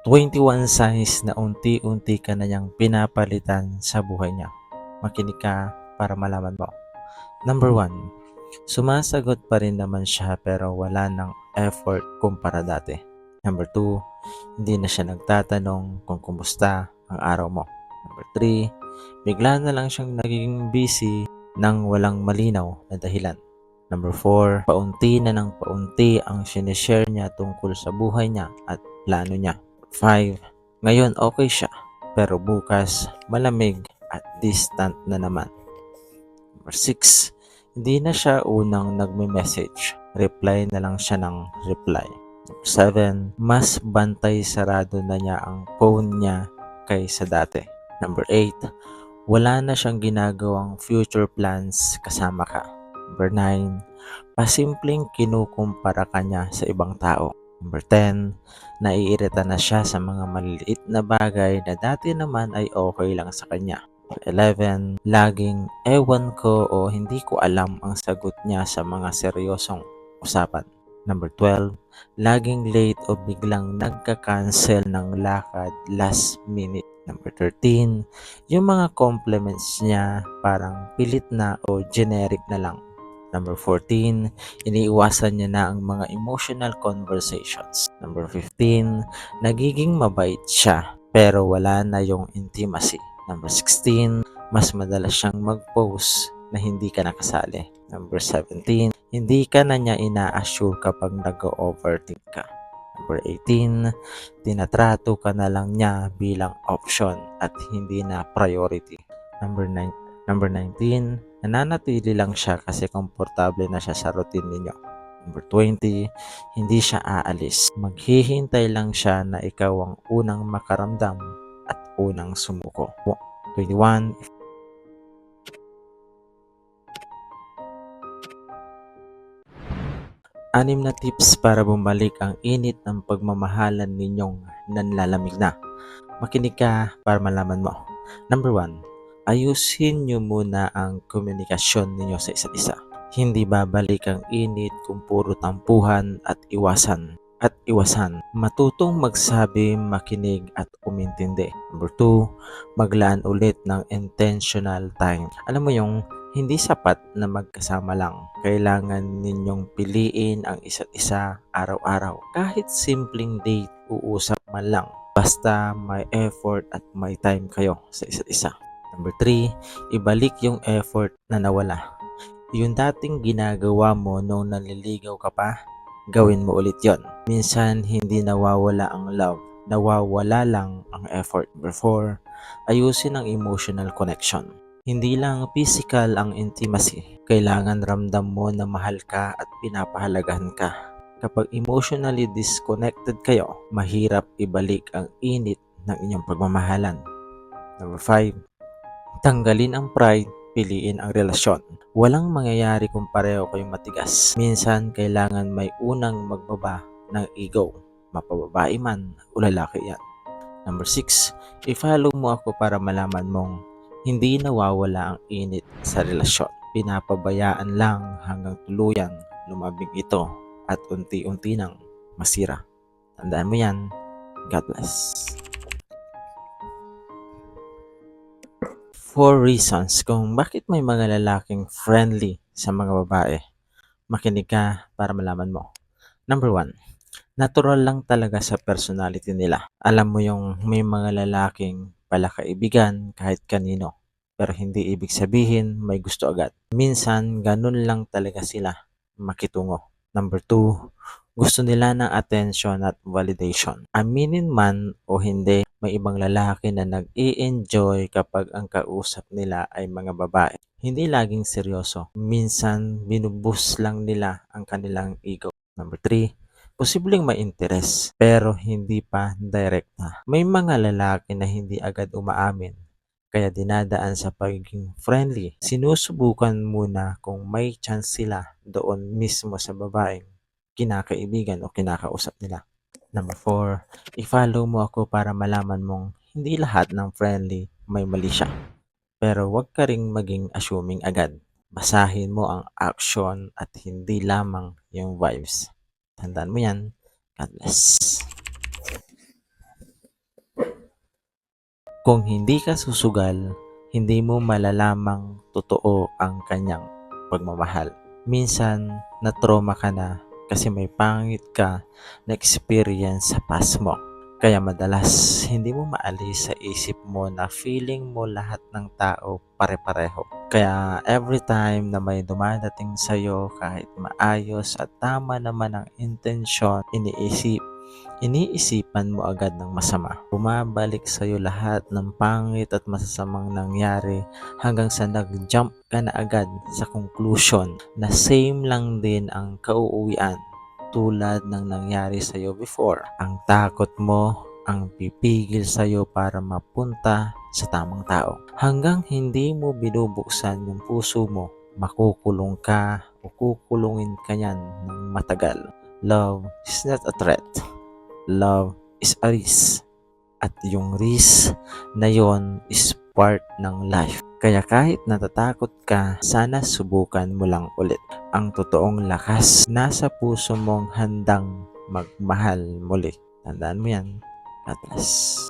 21 signs na unti-unti ka na niyang pinapalitan sa buhay niya. Makinig ka para malaman mo. Number 1, sumasagot pa rin naman siya pero wala ng effort kumpara dati. Number 2, hindi na siya nagtatanong kung kumusta ang araw mo. Number 3, bigla na lang siyang naging busy nang walang malinaw na dahilan. Number 4, paunti na ng paunti ang sinishare niya tungkol sa buhay niya at plano niya. 5, ngayon okay siya, pero bukas malamig at distant na naman. Number 6, hindi na siya unang nagme-message. Reply na lang siya ng reply. Number 7, mas bantay sarado na niya ang phone niya kaysa dati. Number 8, wala na siyang ginagawang future plans kasama ka. Number 9, pasimpleng kinukumpara ka niya sa ibang tao. Number 10, naiirita na siya sa mga maliliit na bagay na dati naman ay okay lang sa kanya. 11, laging ewan ko o hindi ko alam ang sagot niya sa mga seryosong usapan. Number 12, laging late o biglang nagka-cancel ng lakad last minute. Number 13, yung mga compliments niya parang pilit na o generic na lang. Number 14, iniiwasan niya na ang mga emotional conversations. Number 15, nagiging mabait siya pero wala na yung intimacy. Number 16, mas madalas siyang mag-post na hindi ka nakasali. Number 17, hindi ka na niya ina-assure kapag nag-overthink ka. Number 18, tinatrato ka na lang niya bilang option at hindi na priority. Number 19, nananatili lang siya kasi komportable na siya sa routine ninyo. Number 20, hindi siya aalis. Maghihintay lang siya na ikaw ang unang makaramdam at unang sumuko. 21, 6 na tips para bumalik ang init ng pagmamahalan ninyong nanlalamig na. Makinig ka para malaman mo. Number 1, ayusin nyo muna ang komunikasyon ninyo sa isa't isa. Hindi babalik ang init kung puro tampuhan at iwasan. Matutong magsabi, makinig at umintindi. Number 2, maglaan ulit ng intentional time. Alam mo yung hindi sapat na magkasama lang. Kailangan ninyong piliin ang isa't isa araw-araw. Kahit simpleng date, uusap man lang. Basta may effort at may time kayo sa isa't isa. Number 3, ibalik yung effort na nawala. Yung dating ginagawa mo nung naliligaw ka pa, gawin mo ulit yon. Minsan hindi nawawala ang love, nawawala lang ang effort. Number 4, ayusin ang emotional connection. Hindi lang physical ang intimacy. Kailangan ramdam mo na mahal ka at pinapahalagahan ka. Kapag emotionally disconnected kayo, mahirap ibalik ang init ng inyong pagmamahalan. Number 5, tanggalin ang pride, piliin ang relasyon. Walang mangyayari kung pareho kayong matigas. Minsan, kailangan may unang magbaba ng ego. Mapababae man o lalaki yan. Number 6, i-follow mo ako para malaman mong hindi nawawala ang init sa relasyon. Pinapabayaan lang hanggang tuluyang lumabig ito at unti-unti nang masira. Tandaan mo yan. God bless. 4 reasons kung bakit may mga lalaking friendly sa mga babae. Makinig ka para malaman mo. Number 1, natural lang talaga sa personality nila. Alam mo yung may mga lalaking palakaibigan kahit kanino, pero hindi ibig sabihin may gusto agad. Minsan, ganun lang talaga sila makitungo. Number 2, gusto nila ng attention at validation. Aminin man o hindi, may ibang lalaki na nag-i-enjoy kapag ang kausap nila ay mga babae. Hindi laging seryoso. Minsan, binubus lang nila ang kanilang ego. Number 3, posibleng may interes pero hindi pa direkta. May mga lalaki na hindi agad umaamin kaya dinadaan sa pagiging friendly. Sinusubukan muna kung may chance sila doon mismo sa babaeng kinakaibigan o kinakausap nila. Number 4, i-follow mo ako para malaman mong hindi lahat ng friendly may mali siya. Pero huwag ka ring maging assuming agad. Basahin mo ang action at hindi lamang yung vibes. Tandaan mo yan. God bless. Kung hindi ka susugal, hindi mo malalamang totoo ang kanyang pagmamahal. Minsan, na-trauma ka na kasi may pangit ka na experience sa past mo. Kaya madalas, hindi mo maalis sa isip mo na feeling mo lahat ng tao pare-pareho. Kaya every time na may dumadating sa'yo kahit maayos at tama naman ang intensyon, iniisipan mo agad ng masama. Bumabalik sa'yo lahat ng pangit at masasamang nangyari hanggang sa nag-jump ka na agad sa conclusion na same lang din ang kauuwian tulad ng nangyari sa'yo before. Ang takot mo ang pipigil sa'yo para mapunta sa tamang tao. Hanggang hindi mo binubuksan yung puso mo, makukulong ka o kukulungin ka niyan ng matagal. Love is not a threat. Love is a risk. At yung risk na yon is part ng life. Kaya kahit natatakot ka, sana subukan mo lang ulit. Ang totoong lakas nasa puso mong handang magmahal muli. Tandaan mo yan. God bless.